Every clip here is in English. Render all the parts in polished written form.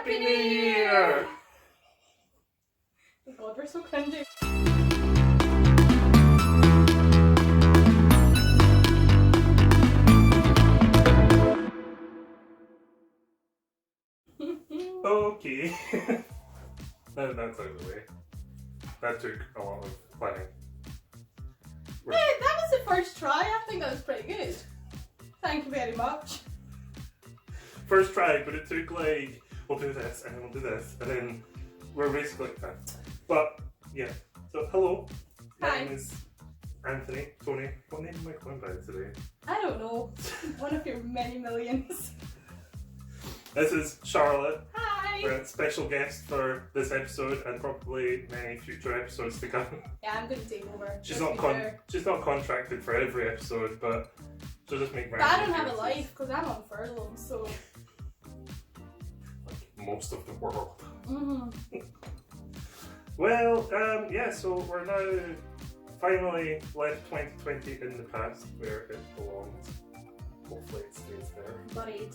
Happy New Year! Oh God, we're so cringy. Okay. That's out of the way. That took a lot of planning. Yeah, that was the first try. I think that was pretty good. Thank you very much. First try, but it took like, we'll do this, and then we'll do this, and then we're basically like that. But, yeah. So, hello. Hi. My name is Anthony, Tony. What name am I going by today? I don't know. One of your many millions. This is Charlotte. Hi. We're a special guest for this episode and probably many future episodes to come. Yeah, I'm going to take over. She's Let's not be fair. she's not contracted for every episode, but she'll just make But I don't random have a appearances. life because I'm on furlough, so. Like most of the world. Mm-hmm. Well, yeah, so we're now finally left 2020 in the past where it belongs. Hopefully it stays there. Buried.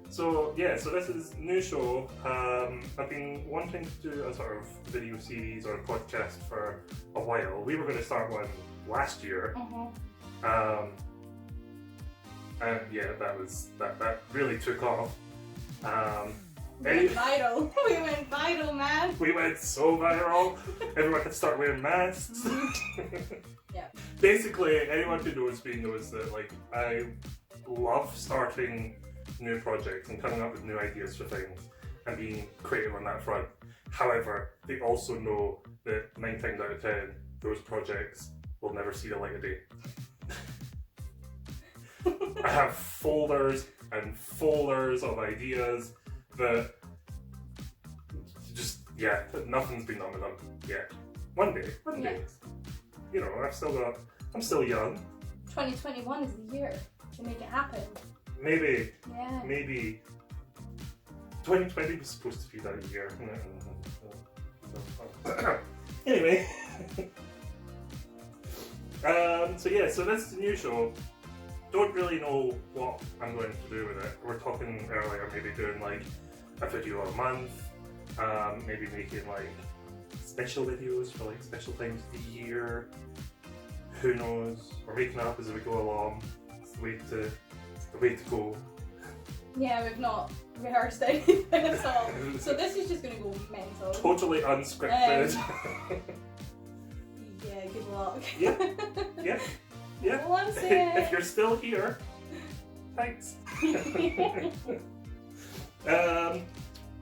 So yeah, so this is a new show. I've been wanting to do a sort of video series or a podcast for a while. We were going to start one last year. Mm-hmm. And yeah, that really took off. We went viral. We went viral, man. We went so viral. Everyone had to start wearing masks. Yeah. Basically, anyone who knows me knows that like I love starting new projects and coming up with new ideas for things and being creative on that front. However, they also know that 9 times out of 10, those projects will never see the light of day. I have folders and folders of ideas that just, yeah, nothing's been done with them yet. One day. You know, I'm still young. 2021 is the year to make it happen. Maybe Yeah. 2020 was supposed to be that year. Anyway. So yeah, so this is a new show. Don't really know what I'm going to do with it. We're talking earlier, maybe doing like a video a month, maybe making like special videos for like special times of the year. Who knows? We're making it up as we go along. It's the way to go. Yeah, we've not rehearsed anything at all. So this is just going to go mental. Totally unscripted. Yeah, good luck. Yeah. One sec. If you're still here, thanks.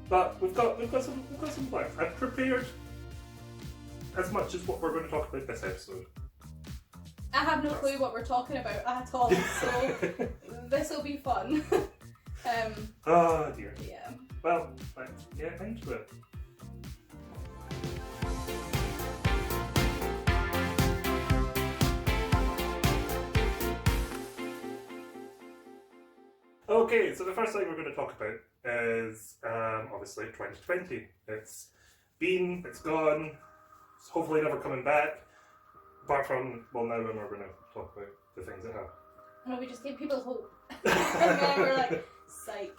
But we've got some plans. I've prepared as much as what we're going to talk about this episode. I have no clue what we're talking about at all, so this will be fun. Oh dear. Yeah. Well, let's get into it. Okay, so the first thing we're going to talk about is obviously 2020. It's been, it's gone, it's hopefully never coming back. Apart from, well, now when we're going to talk about the things that have. No, we just give people hope. And then we're like, psych.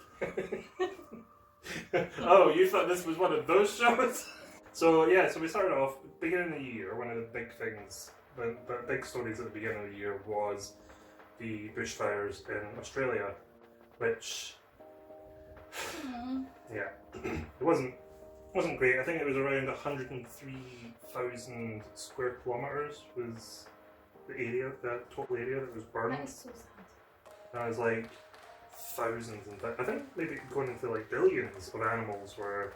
Oh, you thought this was one of those shows? So yeah, so we started off, beginning of the year, one of the big things, the big stories at the beginning of the year was the bushfires in Australia, which, yeah, it wasn't great. I think it was around 103,000 square kilometres was the area, the total area that was burned. That is so sad. And it was like thousands and I think maybe going into like billions of animals were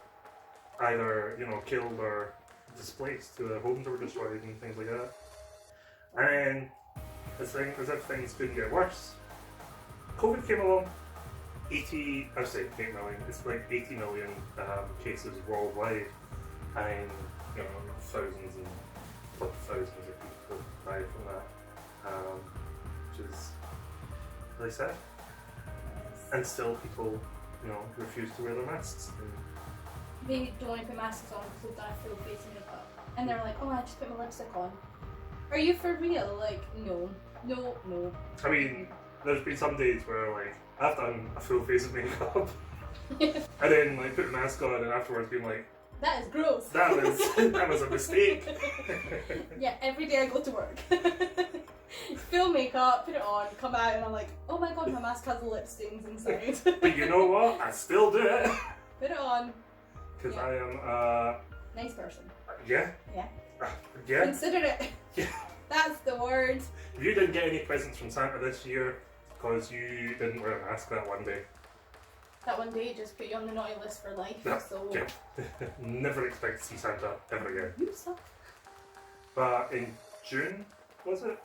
either, you know, killed or displaced, their homes were destroyed and things like that. And as if things couldn't get worse, COVID came along. 8 million, it's like 80 million cases worldwide, and you know, thousands and thousands of people died from that, which is really sad. And still people, you know, refuse to wear their masks. They don't want to put masks on because they've done a full face makeup. And they're like, oh, I just put my lipstick on. Are you for real? Like, no. I mean, there's been some days where like I've done a full face of makeup And then like put the mask on and afterwards being like, that is gross. that was a mistake. Yeah, every day I go to work. Full makeup, put it on, come out and I'm like, oh my god, my mask has lip stains inside. But you know what? I still do it. Put it on. Because Yeah. I am, Nice person. yeah. Yeah. Yeah. Consider it. Yeah. That's the word. If you didn't get any presents from Santa this year because you didn't wear a mask that one day, That one day just put you on the naughty list for life. Yeah. So yeah. Never expect to see Santa ever again. you suck. But in June, was it?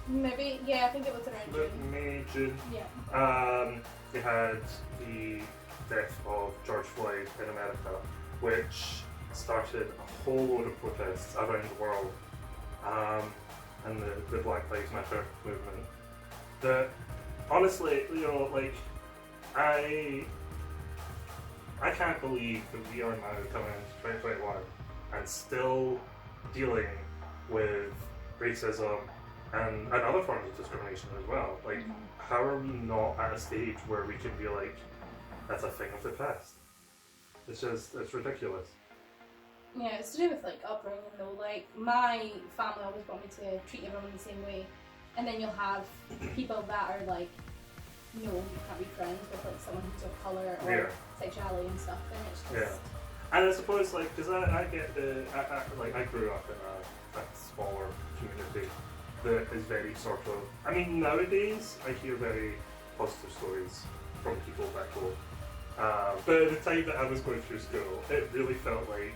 Maybe, yeah, I think it was around June. May, June. Yeah. They had the death of George Floyd in America, which started a whole load of protests around the world, and the Black Lives Matter movement. That honestly, you know, like I can't believe that we are now coming into 2021 and still dealing with racism and other forms of discrimination as well. Like, how are we not at a stage where we can be like, that's a thing of the past? It's ridiculous. Yeah, it's to do with like upbringing though. Like my family always want me to treat everyone the same way, and then you'll have people that are like, no, you can't be friends with like someone who's of colour or Yeah. sexuality and stuff. And it's just Yeah. And I suppose like, because I get I grew up in a smaller community that is very sort of, I mean nowadays I hear very positive stories from people back home. But at the time that I was going through school, it really felt like,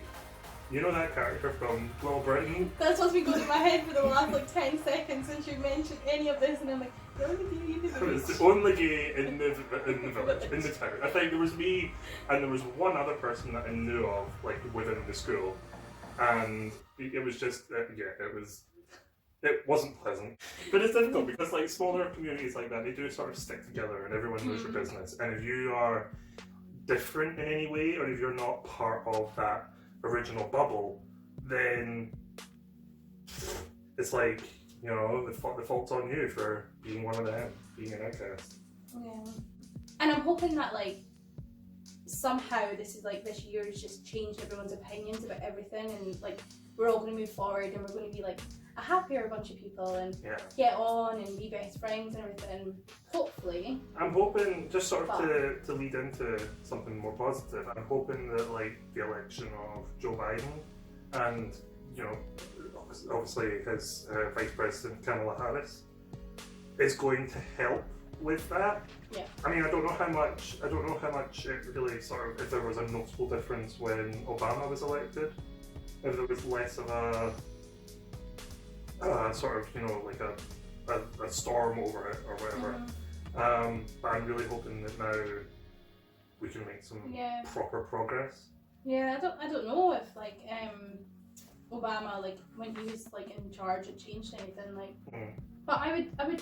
you know that character from Little Britain? That's what's been going in my head for the last like 10 seconds since you mentioned any of this, and I'm like, the only gay in the It was village. the only gay in the village, in the town. I think there was me, and there was one other person that I knew of, like within the school, and it was just it wasn't pleasant. But it's difficult because like smaller communities like that, they do sort of stick together, and everyone knows your business. And if you are different in any way, or if you're not part of that original bubble, then it's like, you know, the fault's on you for being one of them, being an outcast. Yeah. And I'm hoping that like somehow this year has just changed everyone's opinions about everything, and like we're all going to move forward and we're going to be like a happier bunch of people and get on and be best friends and everything. Hopefully. I'm hoping, just sort of to lead into something more positive, I'm hoping that like the election of Joe Biden and, you know, obviously his Vice President Kamala Harris is going to help with that. Yeah. I mean, I don't know how much it really sort of, if there was a noticeable difference when Obama was elected, if there was less of a sort of, you know, like a storm over it or whatever. But I'm really hoping that now we can make some proper progress. Yeah, I don't know if like Obama, like when he was like in charge, it changed anything. Like, but I would.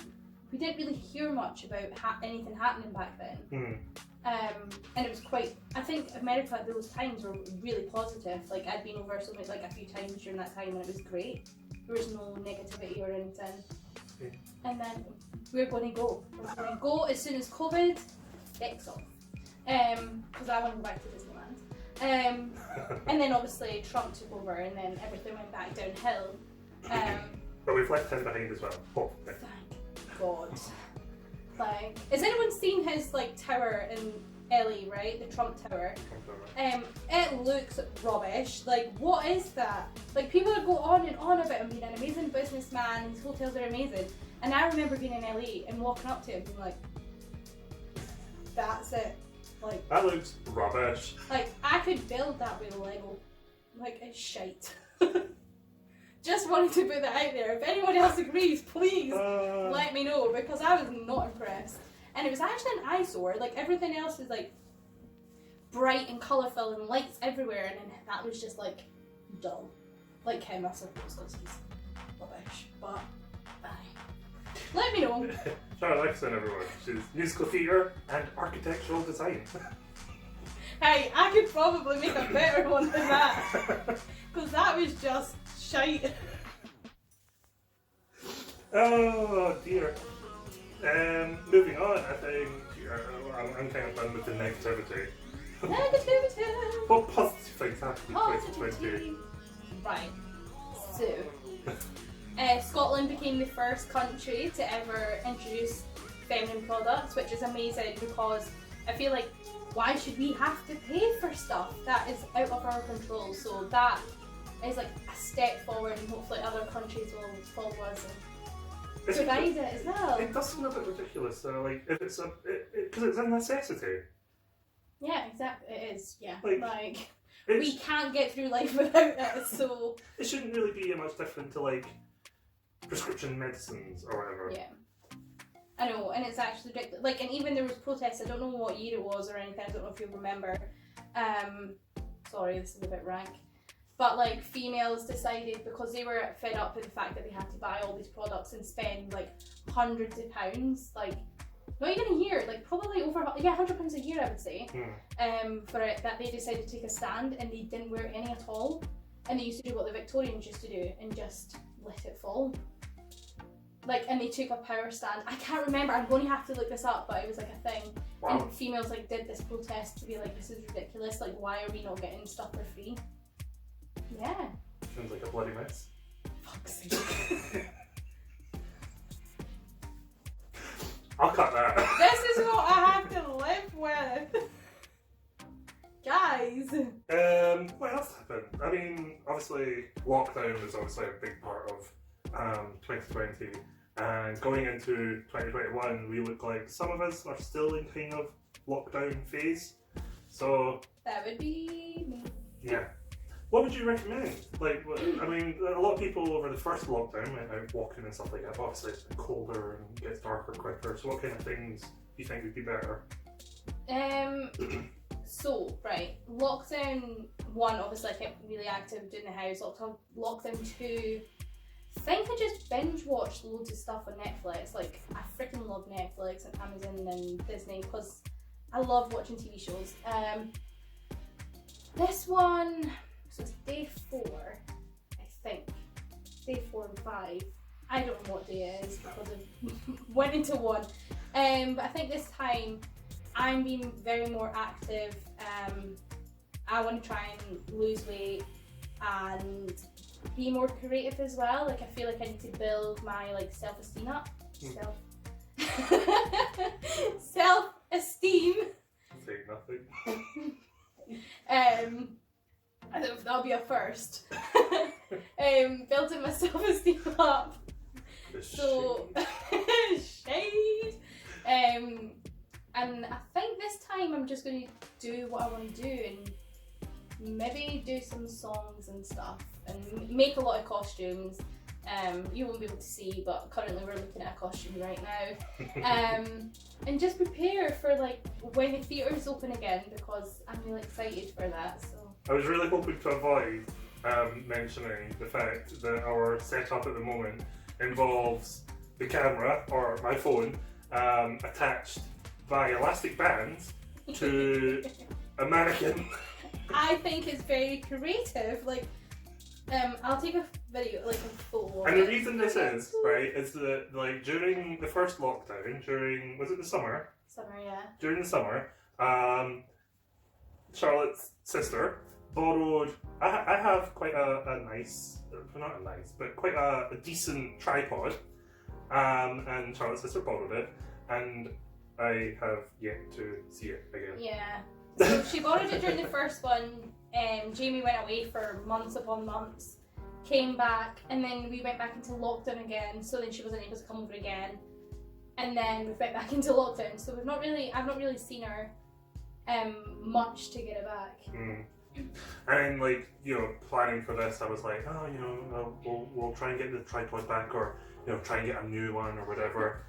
We didn't really hear much about anything happening back then. And it was quite. I think America at those times were really positive. Like I'd been over something like a few times during that time, and it was great. There was no negativity or anything. And then we're going to go. We're going to go as soon as COVID gets off. Because I want to go back to Disneyland. And then obviously Trump took over, and then everything went back downhill. But we've left him behind as well. Hopefully. Thank God. Like, has anyone seen his like tower in LA, right? The Trump Tower. It looks rubbish. Like, what is that? Like, people would go on and on about him being an amazing businessman. His hotels are amazing. And I remember being in LA and walking up to him, being like, "That's it." Like, that looks rubbish. Like, I could build that with Lego. Like, it's shite. Just wanted to put that out there. If anyone else agrees, please let me know, because I was not impressed. And it was actually an eyesore. Like, everything else was like bright and colourful and lights everywhere, and then that was just like dull. Like him, I suppose, because he's rubbish. But let me know. Charlotte Nicholson, everyone. She's musical theatre and architectural design. Hey, I could probably make a better one than that, because that was just shite. Oh dear. Moving on, I think I'm kind of done with the negativity. Negativity. What positive things happened in 2020? Positivity. Right. So, Scotland became the first country to ever introduce feminine products, which is amazing because I feel like why should we have to pay for stuff that is out of our control? So that is like a step forward, and hopefully other countries will follow us and provide it as well. It does seem a bit ridiculous though, like if it's because it's a necessity. Yeah, exactly. It is. Yeah, like we can't get through life without it. So it shouldn't really be much different to like prescription medicines or whatever. Yeah. I know, and it's actually ridiculous. Like, and even there was protests. I don't know what year it was or anything. I don't know if you remember. Sorry, this is a bit rank. But like, females decided because they were fed up with the fact that they had to buy all these products and spend like hundreds of pounds, like not even a year, like probably over £100 a year, I would say, for it. That they decided to take a stand and they didn't wear any at all, and they used to do what the Victorians used to do and just let it fall. Like, and they took a power stand. I can't remember. I'm going to have to look this up, but it was like a thing. Wow. And females like did this protest to be like, this is ridiculous. Like, why are we not getting stuff for free? Yeah. Sounds like a bloody mess. Fuck's sake. I'll cut that. This is what I have to live with. Guys. What else happened? I mean, obviously, lockdown was obviously a big part of 2020, and going into 2021 we look like some of us are still in kind of lockdown phase, so that would be me. Yeah, what would you recommend? Like, I mean, a lot of people over the first lockdown went out walking and stuff like that, but obviously it's been colder and gets darker quicker, so what kind of things do you think would be better? So, right, lockdown 1, obviously I kept really active doing the house. Lockdown 2, I think I just binge watched loads of stuff on Netflix. Like, I freaking love Netflix and Amazon and Disney because I love watching TV shows. This one, so it's day 4, I think. Day 4 and 5. I don't know what day it is because I went into one. But I think this time I'm being very more active. I want to try and lose weight and be more creative as well. Like, I feel like I need to build my like self-esteem up. Self-esteem. Say nothing. I don't know if that'll be a first. Building my self-esteem up. Shade. And I think this time I'm just going to do what I want to do and maybe do some songs and stuff and make a lot of costumes. You won't be able to see, but currently we're looking at a costume right now. And just prepare for like when the theatres open again, because I'm really excited for that. So I was really hoping to avoid mentioning the fact that our setup at the moment involves the camera, or my phone, attached by elastic bands to a mannequin. I think it's very creative. Like, I'll take a video, like a photo. And the reason this is, right, is that like during the first lockdown, was it the summer? Summer, yeah. During the summer, Charlotte's sister borrowed. I have quite a nice, not a nice, but quite a decent tripod, and Charlotte's sister borrowed it, and I have yet to see it again. Yeah. So she borrowed it during the first one. Jamie went away for months upon months, came back, and then we went back into lockdown again. So then she wasn't able to come over again, and then we went back into lockdown. So I've not really seen her much to get it back. And like, you know, planning for this, I was like, oh, you know, we'll try and get the tripod back, or you know, try and get a new one or whatever.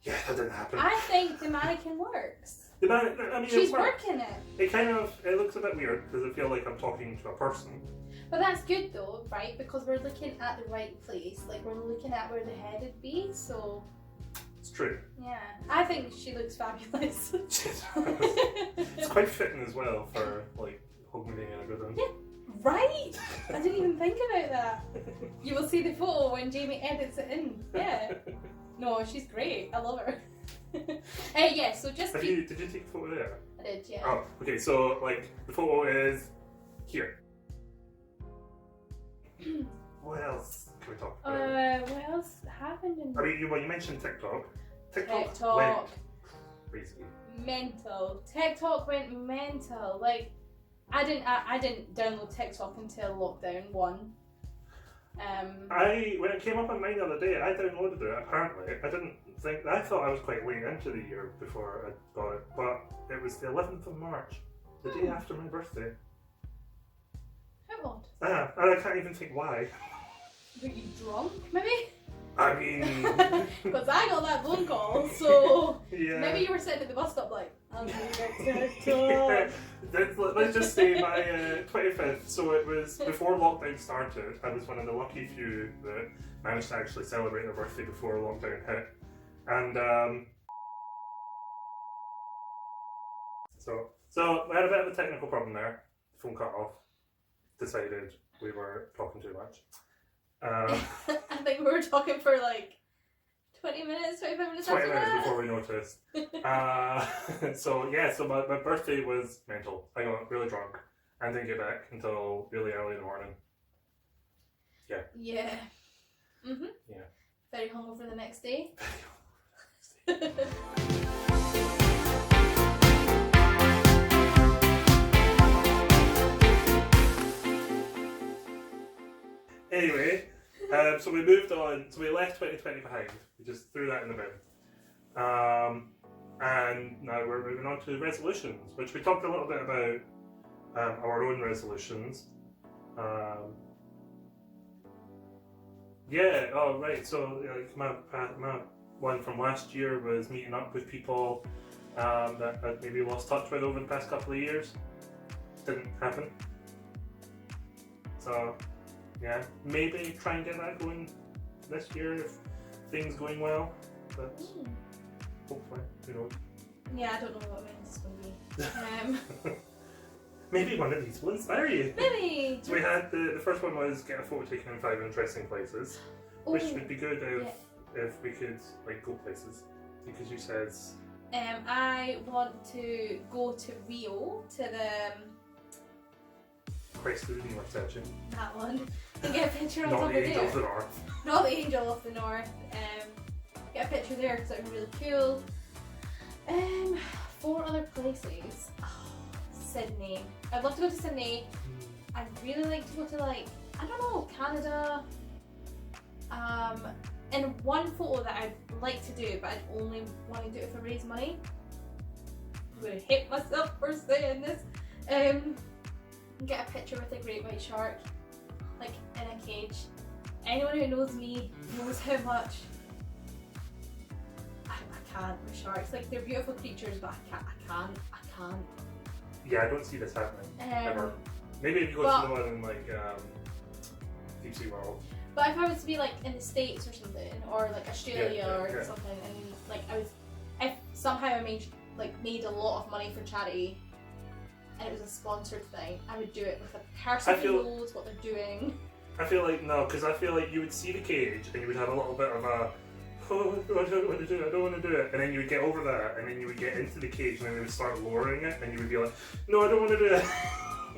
Yeah, that didn't happen. I think the mannequin works. I mean, she's working it. It looks a bit weird because I feel like I'm talking to a person. But that's good though, right? Because we're looking at the right place. Like, we're looking at where the head would be, so... It's true. Yeah. I think she looks fabulous. It's quite fitting as well for, like, home meeting and everything. Yeah, right? I didn't even think about that. You will see the photo when Jamie edits it in. Yeah. No, she's great. I love her. Yeah, so just Did you take a photo there? I did, yeah. Oh, okay, so like the photo is here. What else can we talk about? What else happened in I mean, you mentioned TikTok. TikTok went crazy. mental. TikTok went mental. Like, I didn't download TikTok until lockdown 1. When it came up on mine the other day, I downloaded it. Apparently, I thought I was quite late into the year before I got it, but it was the 11th of March, the day after my birthday. How odd? And I can't even think why. Were you drunk, maybe? I mean, Because I got that phone call, so yeah. maybe you were sitting at the bus stop like, I'm gonna get Yeah. TikTok. Let's just say my 25th, so it was before lockdown started. I was one of the lucky few that managed to actually celebrate their birthday before lockdown hit. And so we had a bit of a technical problem there. Phone cut off. Decided we were talking too much. I think we were talking for like 20 minutes, 25 minutes 20 after minutes that. before we noticed. So my birthday was mental. I got really drunk and didn't get back until really early in the morning. Yeah. Yeah. Mhm. Yeah. Very hungover the next day. Anyway, so we moved on. So we left 2020 behind. We just threw that in the bin. And now we're moving on to resolutions, which we talked a little bit about our own resolutions. Yeah. Oh, right. So like my one from last year was meeting up with people that I'd maybe lost touch with over the past couple of years. Didn't happen. So. Yeah, maybe try and get that going this year if things going well. But hopefully, who knows? Yeah, I don't know what it's going to be. Maybe one of these will inspire you. Maybe. So we had the first one was get a photo taken in 5 interesting places, which would be good if we could like go places. Because you said. I want to go to Rio to the. Christ of the Universe statue. That one. And get a picture on Not top the of Angel there. of the North. Not the Angel of the North. Get a picture there because that would be really cool. 4 other places. Oh, Sydney. I'd love to go to Sydney. I'd really like to go to like, I don't know, Canada. And one photo that I'd like to do, but I'd only want to do it for raise money. I'm gonna hate myself for saying this. Get a picture with a great white shark, like in a cage. Anyone who knows me knows how much I can't with sharks. Like, they're beautiful creatures, but I can't. Yeah, I don't see this happening ever. Maybe if you go to the one in like Deep Sea World. But if I was to be like in the States or something, or like Australia or something, and like if somehow I made a lot of money for charity. And it was a sponsored thing, I would do it with a person who knows what they're doing. I feel like no, because I feel like you would see the cage and you would have a little bit of a, oh, I don't want to do it, I don't want to do it, and then you would get over that, and then you would get into the cage, and then they would start lowering it, and you would be like, no, I don't want to do it.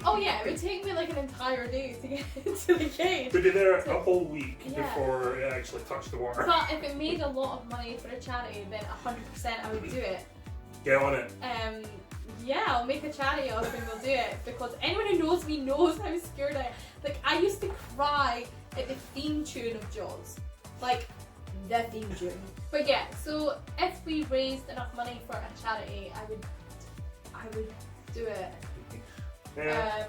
Oh yeah, it would take me like an entire day to get into the cage. We'd be there a whole week before it actually touched the water. But if it made a lot of money for a charity, then 100% I would do it. Get on it. Yeah, I'll make a charity of it and we'll do it, because anyone who knows me knows how scared I am. Like, I used to cry at the theme tune of Jaws. Like, the theme tune. But yeah, so if we raised enough money for a charity, I would do it. Yeah.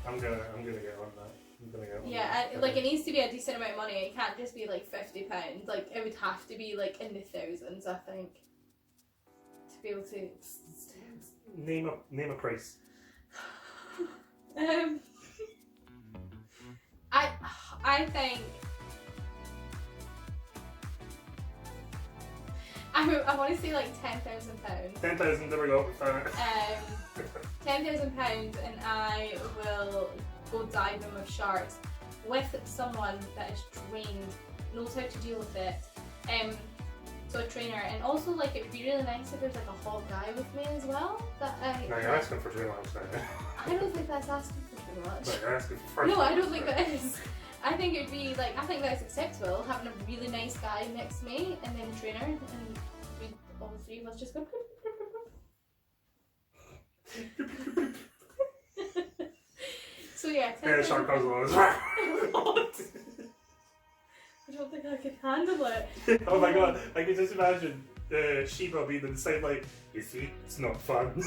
I'm gonna get on that. Yeah, like it needs to be a decent amount of money. It can't just be like £50. Like, it would have to be like in the thousands, I think, to be able to. Name a price. I think I want to say like £10,000. 10,000. There we go. £10,000, and I will go diving with sharks with someone that is trained, knows how to deal with it. So a trainer, and also like it would be really nice if there's like a hot guy with me as well. Now you're asking for too much now. I don't think that's asking for too much. No, you're asking for No, I don't think that is. I think it'd be like, I think that's acceptable, having a really nice guy next to me and then a trainer, and we all three of us just go. So yeah, sarcasm. I don't think I could handle it. Oh my god, I can just imagine Sheba being the same, like, you see, it's not fun.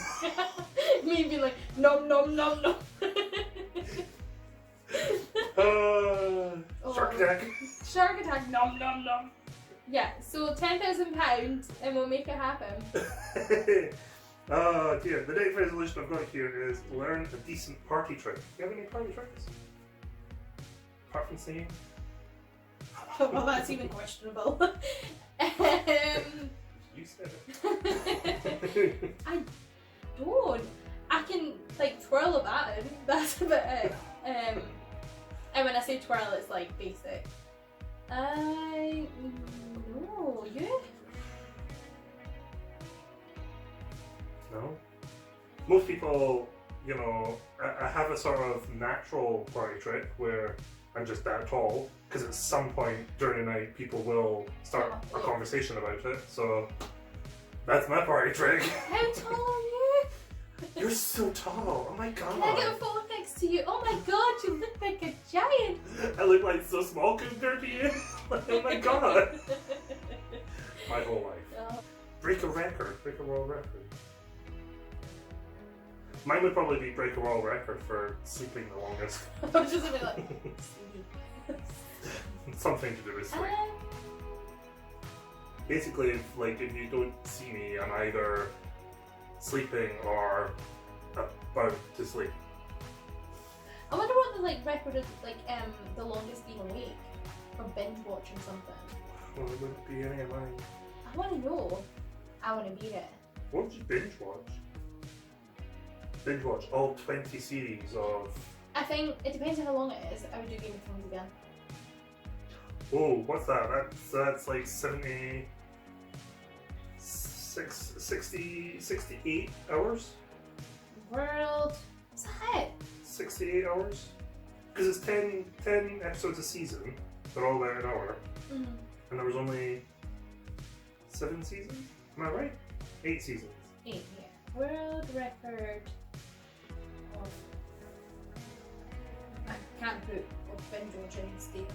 Me being like, nom nom nom nom. Shark attack. Shark attack, nom nom nom. Yeah, so £10,000 and we'll make it happen. Oh dear, the next resolution I've got here is learn a decent party trick. Do you have any party tricks? Apart from singing? Well, that's even questionable. You said it. I don't. I can like twirl a baton. That's about it. And when I say twirl, it's like basic. No, you? No. Most people, you know, I have a sort of natural party trick where I'm just that tall, because at some point during the night people will start a conversation about it, so that's my party trick. How tall are you? You're so tall, oh my god. Can I get a photo next to you? Oh my god, you look like a giant. I look like so small compared to you. Oh my god. My whole life. Oh. Break a record, break a world record. Mine would probably be break a world record for sleeping the longest. I was just gonna be like, Something to do with sleep. Basically, if you don't see me, I'm either sleeping or about to sleep. I wonder what the record is, the longest being awake or binge watching something. Well, it wouldn't be any of mine. I want to know. I want to beat it. What would you binge watch? Binge watch all 20 series of... I think it depends on how long it is. I would do Game of Thrones again. Oh, what's that? That's like 68 hours? World. Is that it? 68 hours? Because it's 10 episodes a season. They're all about an hour. Mm-hmm. And there was only 7 seasons? Am I right? 8 seasons. 8, yeah. World record of... I can't put of binge watching stay awake.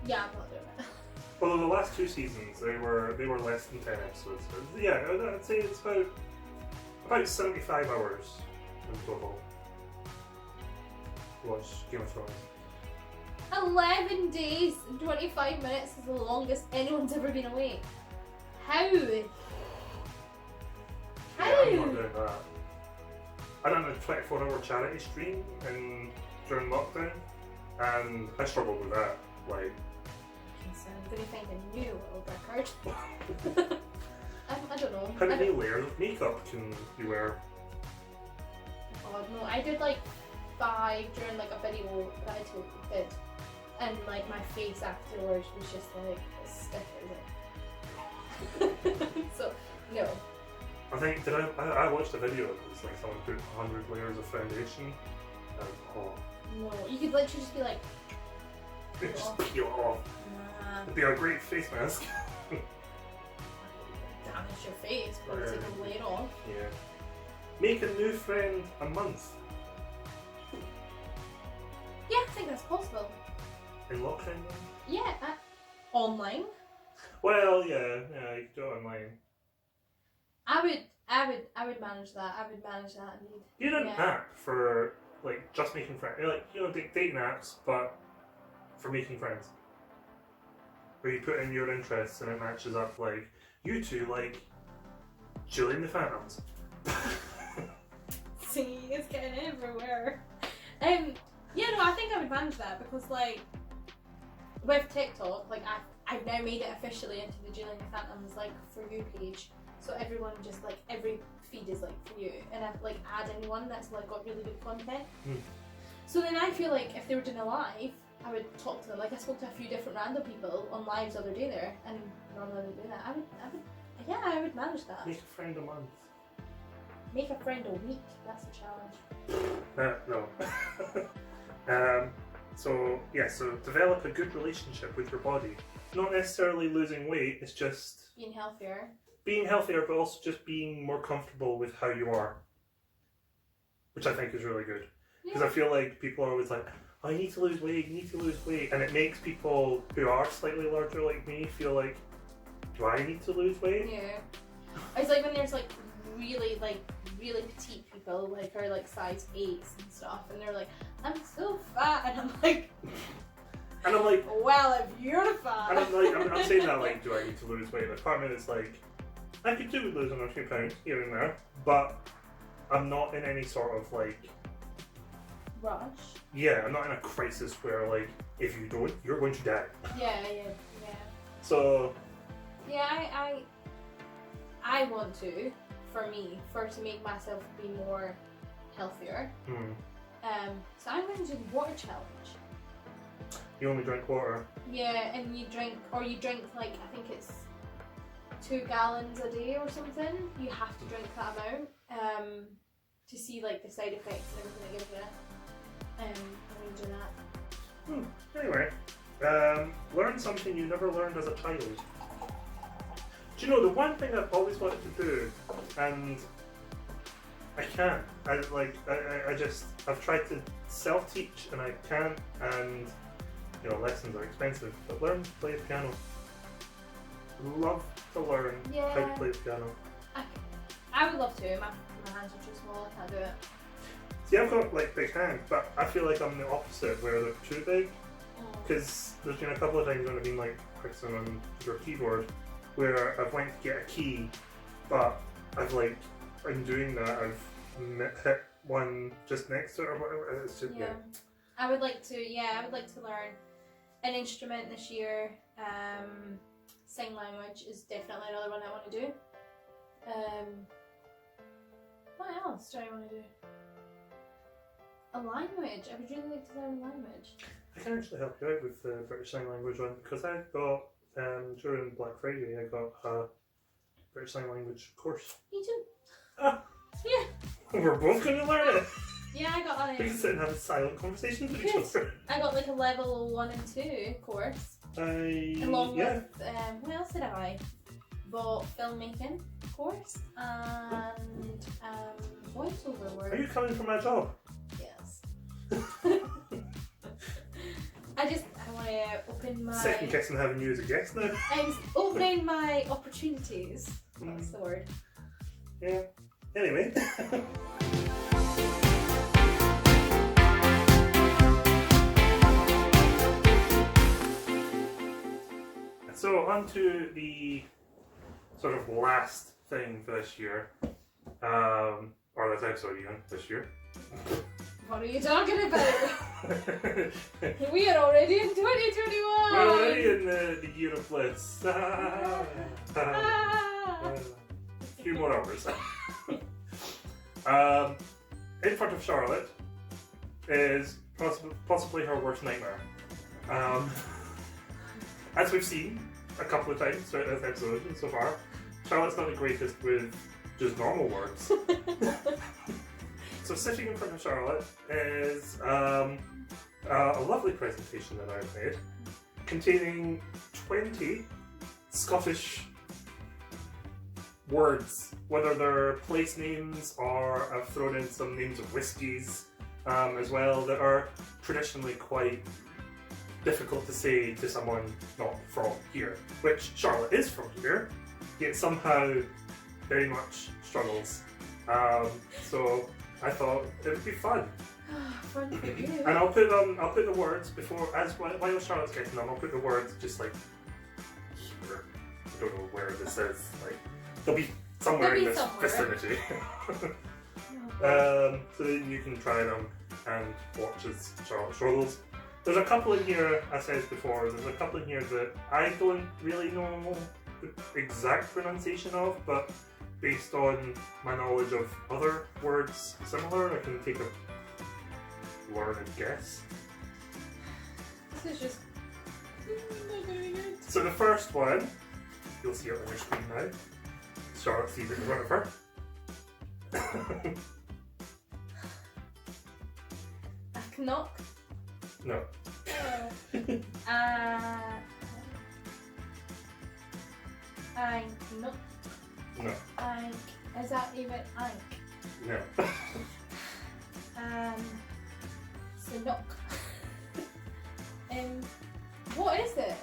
Yeah, I'm not doing it. Well, the last 2 seasons, they were less than 10 episodes. But yeah, I'd say it's about 75 hours in total to watch Game of Thrones. 11 days and 25 minutes is the longest anyone's ever been awake. How? Yeah, I'm not doing that. I done a 24-hour charity stream during lockdown, and I struggled with that. Like, So I'm going to find a new world record. I don't know. how many layers of makeup can you wear? God, no. I did 5 during a video that I did, and my face afterwards was just as stiff as it. So no. I think I watched a video. It was someone put 100 layers of foundation. No, you could literally just be like. Just peel it off. Nah. It'd be a great face mask. Damage your face, but take a layer off. Yeah. Make a new friend a month. Yeah, I think that's possible. In lockdown then? Yeah, online. Well, yeah, you can do it online. I would manage that. I would manage that indeed. You need an app for just making friends, dating apps, but for making friends. Where you put in your interests and it matches up. You two Julian the Phantoms. See, it's getting everywhere. Yeah, no, I think I would manage that because with TikTok, I've now made it officially into the Julian the Phantoms For You page. so everyone just like every feed is like for you, and I've like add anyone that's like got really good content. So then I feel like if they were doing a live, I would talk to them. Like I spoke to a few different random people on lives the other day there, and normally I would do that. I would manage that. Make a friend a month. Make a friend a week. That's a challenge. No. So develop a good relationship with your body. Not necessarily losing weight. It's just Being healthier. being healthier, but also just being more comfortable with how you are, which I think is really good. Because I feel like people are always like, oh, you need to lose weight, and it makes people who are slightly larger like me feel like, do I need to lose weight? Yeah. It's like when there's like really petite people like are like size 8s and stuff, and they're like, I'm so fat, and I'm like, well, if you're fat. And I'm saying that like, do I need to lose weight? But part of me is like, I could do with losing a few pounds here and there, but I'm not in any sort of like rush. Yeah, I'm not in a crisis where like, if you don't, you're going to die. Yeah. So. Yeah, I want to, to make myself be more healthier. So I'm going to do the water challenge. You only drink water? Yeah, and you drink like, I think it's 2 gallons a day or something. You have to drink that amount to see like the side effects and everything that gives you. I'm going to do that. Anyway, learn something you never learned as a child. Do you know, the one thing I've always wanted to do, and I can't. I've tried to self-teach and I can't, and you know, lessons are expensive, but learn to play the piano. Love to learn how to play the piano. I would love to. My hands are too small, I can't do it. See, I've got like big hands, but I feel like I'm the opposite, where they're too big. Because there's been a couple of times when I've been like pressing on your keyboard, where I've went to get a key, but I've like, in doing that, I've hit one just next to it or whatever. It's just, yeah. I would like to learn an instrument this year. Sign language is definitely another one I want to do. What else do I want to do? A language. I would really like to learn a language. I can actually help you out with the British Sign Language one, because I got, during Black Friday, I got a British Sign Language course. Me too. Ah. Yeah. We're both going to learn it. Yeah, I got We can sit and have silent conversations with each other. I got like a level 1 and 2 course. Along with, what else did I bought? Filmmaking course and voiceover work. Are you coming for my job? Yes. I want to open my... Second guessing having you as a guest now. I'm opening my opportunities. That's the word. Yeah. Anyway. So on to the sort of last thing for this year, or this episode even, this year. What are you talking about? We are already in 2021! We're already in the year of bliss. A few more hours. In front of Charlotte is possibly her worst nightmare. As we've seen a couple of times throughout this episode so far, Charlotte's not the greatest with just normal words. So sitting in front of Charlotte is a lovely presentation that I've made, containing 20 Scottish words, whether they're place names or I've thrown in some names of whiskies as well, that are traditionally quite difficult to say to someone not from here, which Charlotte is from here, yet somehow very much struggles. So I thought it would be fun. Fun for you. And I'll put the words before, while Charlotte's getting them, I'll put the words just like here. I don't know where this is. Like they'll be somewhere in this vicinity. So then you can try them and watch as Charlotte struggles. There's a couple in here, I said before, there's a couple in here that I don't really know the exact pronunciation of, but based on my knowledge of other words similar, I can take a learned guess. This is just not very good. So the first one, you'll see it on your screen now. Charlotte sees it in front of her. A knock. No. Knock. No. Is that even ank? No. Knock. What is it?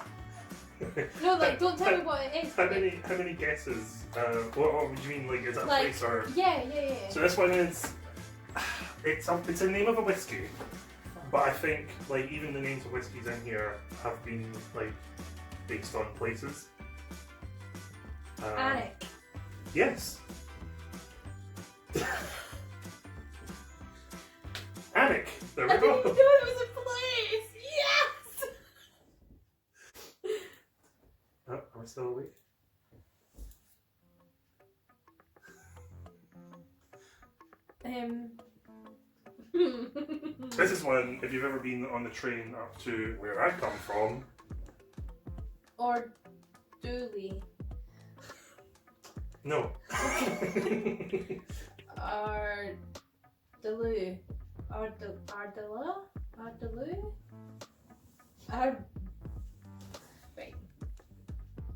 No, like, don't tell me what it is. How many guesses? What would you mean? Like, is that a Like, place or? Yeah. So this one is. It's a name of a whiskey, but I think like even the names of whiskies in here have been like based on places. Annick. Yes. Annick. There we I go. didn't know it was a place. Yes. Oh, are we still awake? This is one, if you've ever been on the train up to where I come from. Or Dooley. No. Ardaloo. Ardaloo? Wait.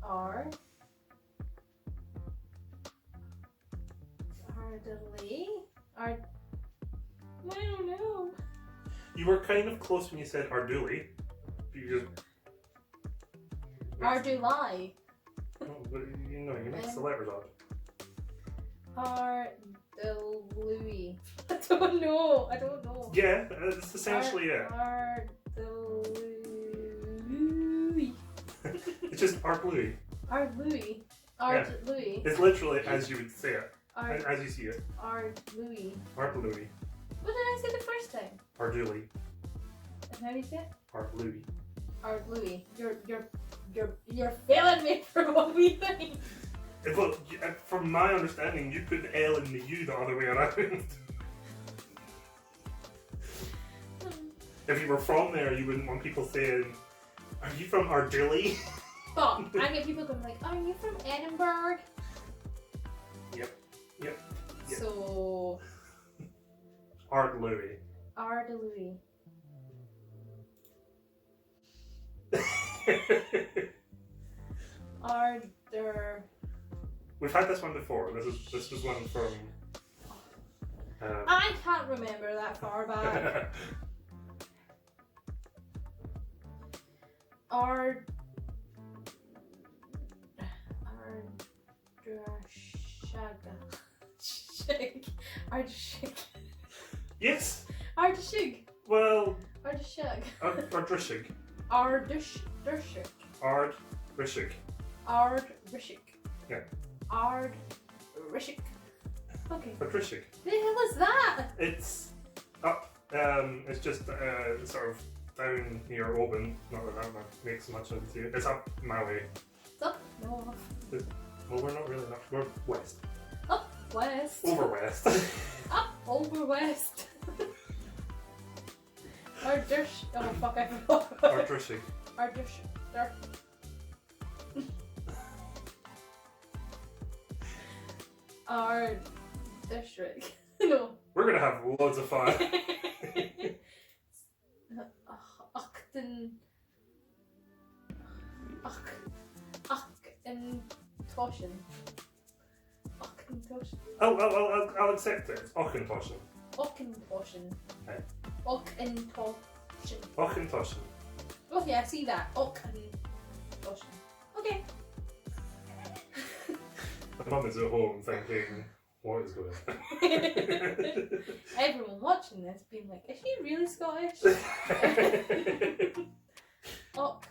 Ardalee? I don't know. You were kind of close when you said Arduli. You just... Ardulai. Oh, but you know, you mix the letters up. Ardalooey. I don't know. Yeah, that's essentially it. Ardalooey. It's just Ardlui. Ardlooey. Yeah. Ardlooey. It's literally as you would say it. Ard As you see it. Ardlooey. Ardlui. What did I say the first time? Arduli. And how do you say it? Ardlui. Ardlooey. You're failing me for what we think. Well, from my understanding, you put the L in the U the other way around. If you were from there, you wouldn't want people saying, "Are you from Ardili?" But I get people going like, "Are you from Edinburgh?" Yep. So Ardlui. Ardalooey. Arder. We've had this one before. This was one from. I can't remember that far back. Ardashig. Yes. Ardashig. Well. Ardashig. Ardrishig. Ardashig. Ardrishig. Ardrishig. Yeah. Ardrishig. Okay. Ardrishig. The hell is that? It's up. It's just sort of down near Oban. Not that makes much sense to you. It's up my way. It's up north. Well, we're not really up. We're west. Up west. Over west. Up over west. Ardish. Oh fuck! I forgot. Ardrishig. Ardish. Our district. No. We're gonna have loads of fun. Acton. Toshin. I'll accept it. It's Auchentoshen. Auchentoshen. Okay. Auchentoshen. Auchentoshen. Okay, I see that. Auchentoshen. Okay. My mum is at home thinking, what is going on? Everyone watching this being like, is she really Scottish? Och.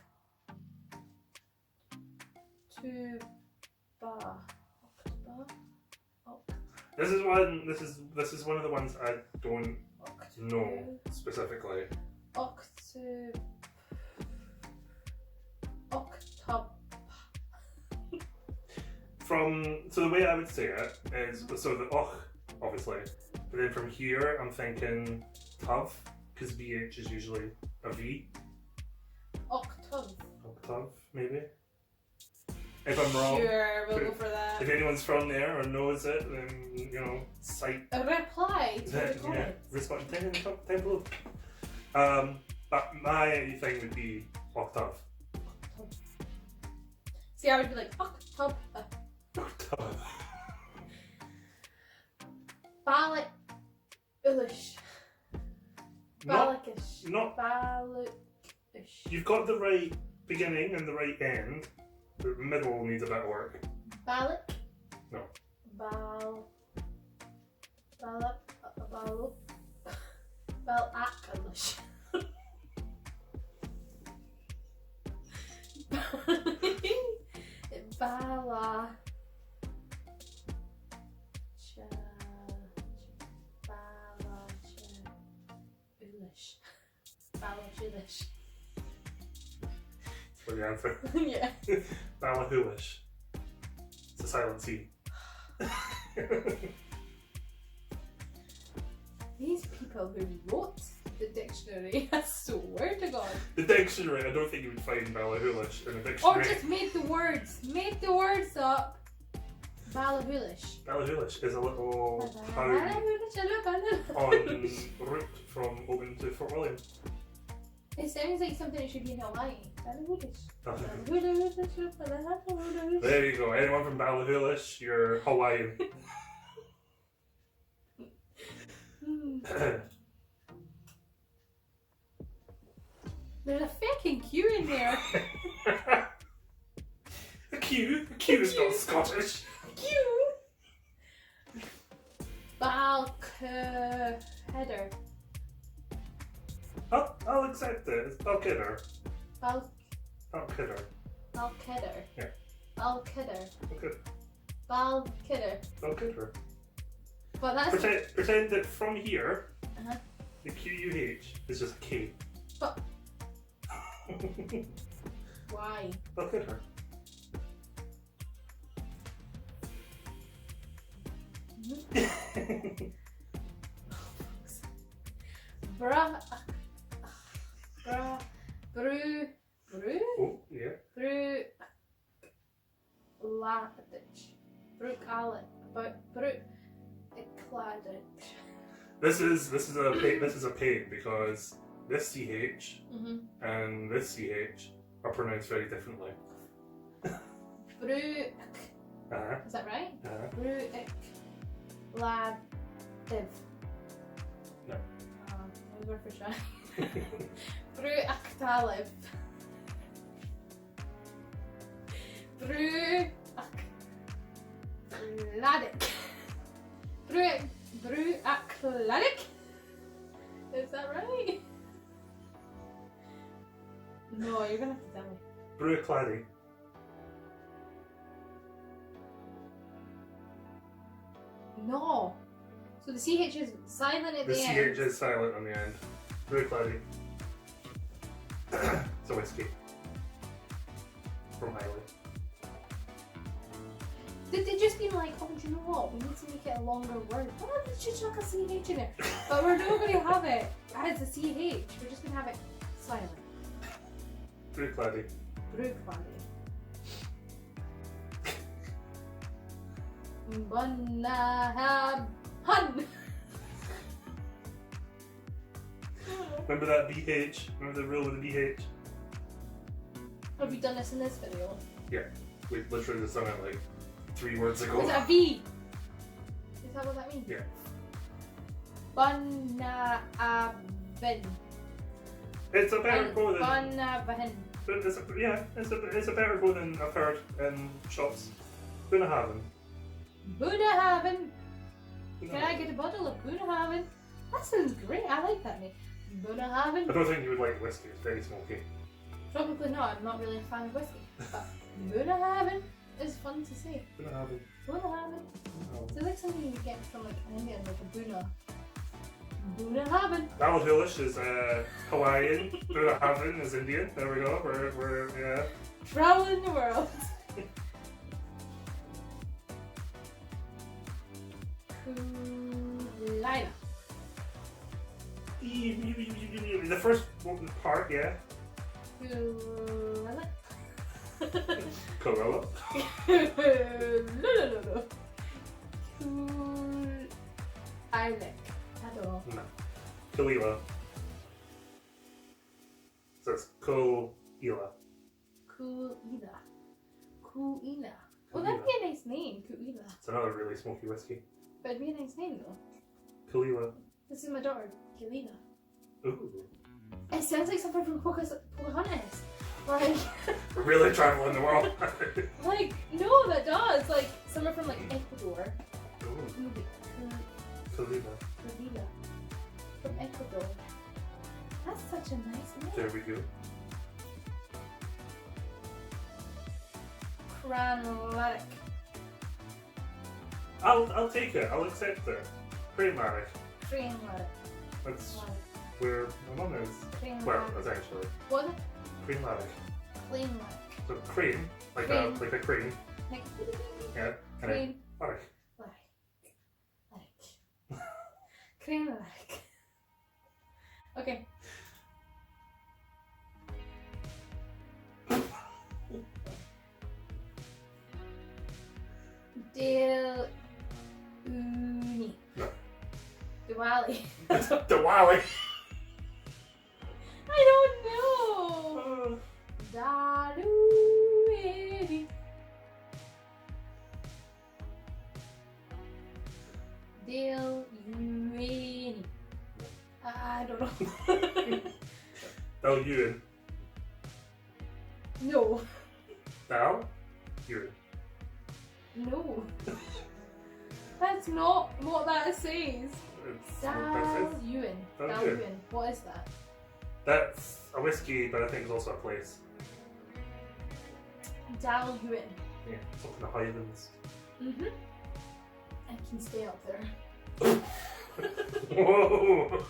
Tuba. This is one of the ones I don't know specifically. Octob. So the way I would say it is, so the och, obviously, but then from here I'm thinking tough, because VH is usually a V. Octave. Octave, maybe. If I'm wrong, Sure, we'll go for that. if anyone's from there or knows it, then, you know, cite. A reply to the Yeah, comments. respond down below. But my thing would be octave. See, I would be like, octave. Octave. Ballot. Ulish. Ballikish. Not. Ballikish. You've got the right beginning and the right end. The middle needs a bit of work. Ballic. No. Ballot. Ballakalish. Bala. Ulish. Balachulish. For the answer. Yeah. Balahuish. It's a silent C. These people who wrote the dictionary, I swear to God. The dictionary, I don't think you would find Balahulish in a Or dictionary. just make the words up. Balahulish. Balahulish is a little town on route from Oban to Fort William. It sounds like something that should be in Hawaii. There you go. Anyone from Balahulish, you're Hawaiian. There's a fucking Q in there. A Q? A Q is not Scottish. Q. Balkheader. I'll accept it. It's Balkidder. Balkheader. Yeah. Balkheader. Okay. Balkheader. Balkidder. But that's Pretend that from here, Uh-huh. the QUH is just a K. But why? Balkidder. Brew. Oh, yeah. Brew. Ladich. Brook Allen. Brook. Ecladich. This is a pain because this CH and this CH are pronounced very differently. Brew. Uh-huh. Is that right? Uh-huh. Brew. Ladiv. No. I was worth a try. Brew Actaliv. Brew Acladic. Brew Acladic? Is that right? No, you're gonna have to tell me. Bruicladi. No. So the CH is silent at The the end. CH is silent on the end. Bruicladi. It's a whiskey. From Highland. Did they just be like, oh, do you know what? We need to make it a longer word. Why don't we just chuck a CH in it? But we're not going to have it as a CH. We're just going to have it silent. Bruicladi. Brookbody. Bunahab Hun. Remember that BH? Remember the rule with the BH? Have we done this in this video? Yeah. We literally just done it like 3 words ago. Is it a V? Is that what that means? Yeah. Bunabin. It's a better go than... Bunabin. It's a better go than I've heard in shops. Bunnahabhain. Bunnahabhain. Can I get a bottle of Bunnahabhain? That sounds great. I like that name. Bunnahabhain. I don't think you would like whiskey. It's very smoky. Probably not. I'm not really a fan of whiskey. But Bunnahabhain is fun to say. Bunnahabhain. Bunnahabhain. It's like something you get from like an Indian, like a Buna. Bunnahabhain. Balahulish is Hawaiian. Bunnahabhain is Indian. There we go. We're yeah. Traveling the world. car, yeah. Cruella. Corolla. No. Cool. Isaac. I don't know. No. Kalila. So it's Coila. Cruella. Cruella. Oh, that'd be a nice name, Cruella. It's another really smoky whiskey. But it'd be a nice name though. Kalila. This is my daughter, Kalila. Ooh. It sounds like something from Pocahontas. Like, We're really traveling the world. like, no, that does. Like, someone from like Ecuador. Ooh. Kalila. Kalila. From Ecuador. That's such a nice name. There we go. Cranlatic. I'll take it. I'll accept it. Pragmatic. Cranlatic. That's where my mum is. Cranlatic. Well, essentially. What? Creamlatic. Cranlatic. So cream, like Cream. a cream. Like, Yeah. And cream. then like. Like. Cranlatic. Okay. Del Uni. No. Diwali. Diwali. I don't know. Daluedi. Del Uni. I don't know. Dal Ewan. No. Dal Ewan. No. That's not what that says. Dal Ewan. Dal Dal Ewan. Ewan. What is that? That's a whiskey, but I think it's also a place. Dal Ewan. Yeah, it's up in the Highlands. Mm-hmm. I can stay up there. Whoa!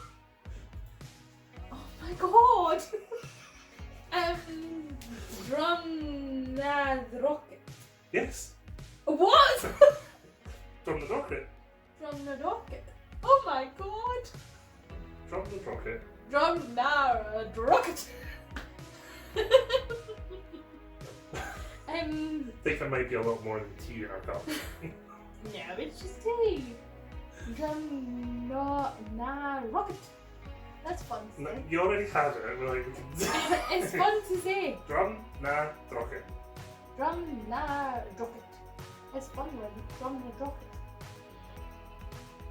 Oh my god! Drumnadrocket. Yes, What? from the rocket. Drumnadrocket. Oh my god! From the rocket. Drumnadrocket. I think there might be a lot more than tea in our cup. No, it's just tea. Drumnadrocket. That's fun to No, say. you already had it. We're like, we can... It's fun to say. Drum, na, rocket. Drumnadrocket. It's fun when Drumnadrocket.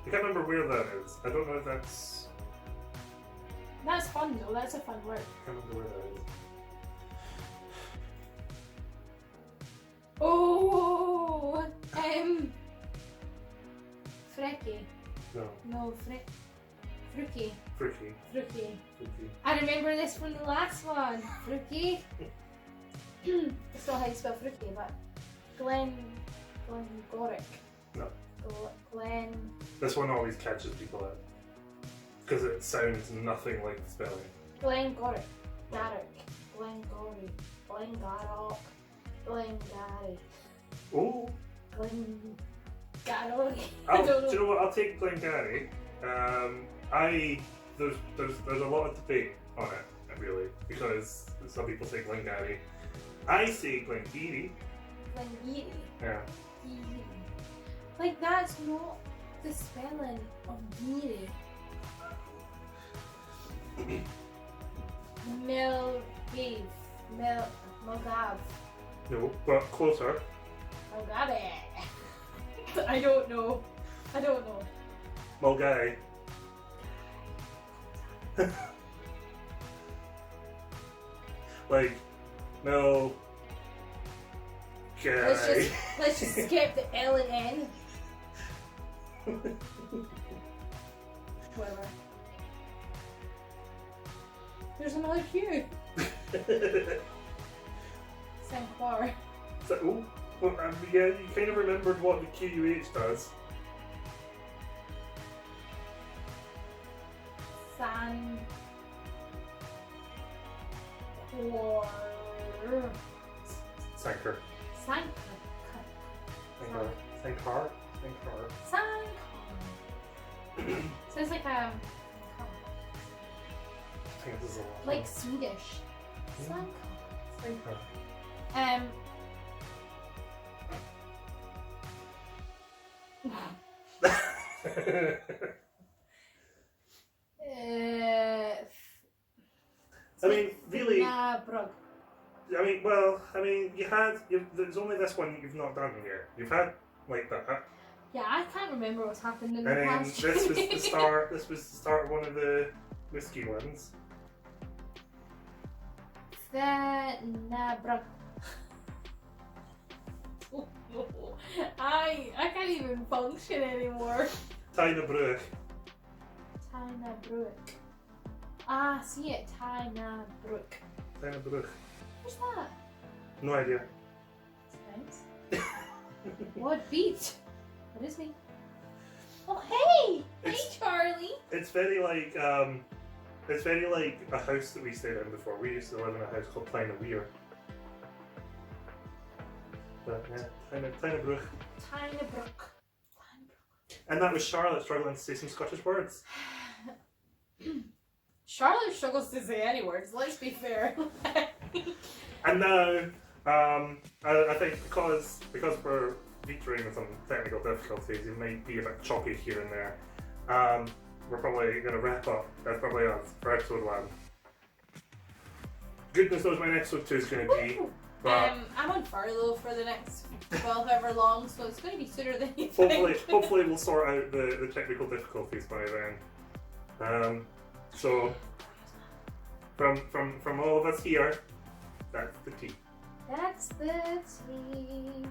I can't remember where that is. I don't know if that's... That's fun though, that's a fun word. I can't remember where that is. Oh, Frecky. No. No, Fruki. Freaky. Fruki. Freaky. I remember this from the last one. Fruki. It's not how you spell Fruki, but Glengoric. No. Glen. This one always catches people out. Because it sounds nothing like the spelling. Glengoric. Garrick. Glengory. Glengarrock. Glengary. Oh! Glengarrock. I Do don't know. you know what? I'll take Glengarry. There's a lot of debate on it, really, because some people say Glengarry. I say Glengarry. Glengarry. Yeah. Like, that's not the spelling of Geary. Melgave. Melgav. No, but closer. Melgave. I don't know. Mulgai. Like, no. Guy. Let's just skip the L and N. Whatever. There's another Q. Sanquar. So, oh, well, yeah, you kind of remembered what the QUH does. San. Sanker. San. Sankar. Sounds like think this is a lot. Like Swedish. Slang. I mean, really. Brug. There's only this one you've not done yet. You've had like that. Yeah, I can't remember what's happened in And the then past. this was the start. This was the start of one of the whiskey ones. Brug. I can't even function anymore. Tynebrook. Tynebrook. Ah, see it. Tynebrook. Tynebrook. Where's that? No idea. That's nice. What beat? What is he? Oh, hey! Hey, Charlie! It's very like a house that we stayed in before. We used to live in a house called Tyneweir. But yeah, Tynebrook. Tynebrook. And that was Charlotte struggling to say some Scottish words. Charlotte struggles to say any words, let's be fair. And now, I think because we're featuring some technical difficulties, it might be a bit choppy here and there. We're probably going to wrap up. That's probably us for episode 1. Goodness knows when episode 2 is going to be. But I'm on furlough for the next 12 however long, so it's going to be sooner than you think. hopefully we'll sort out the technical difficulties by then. So from all of us here, that's the tea. That's the tea.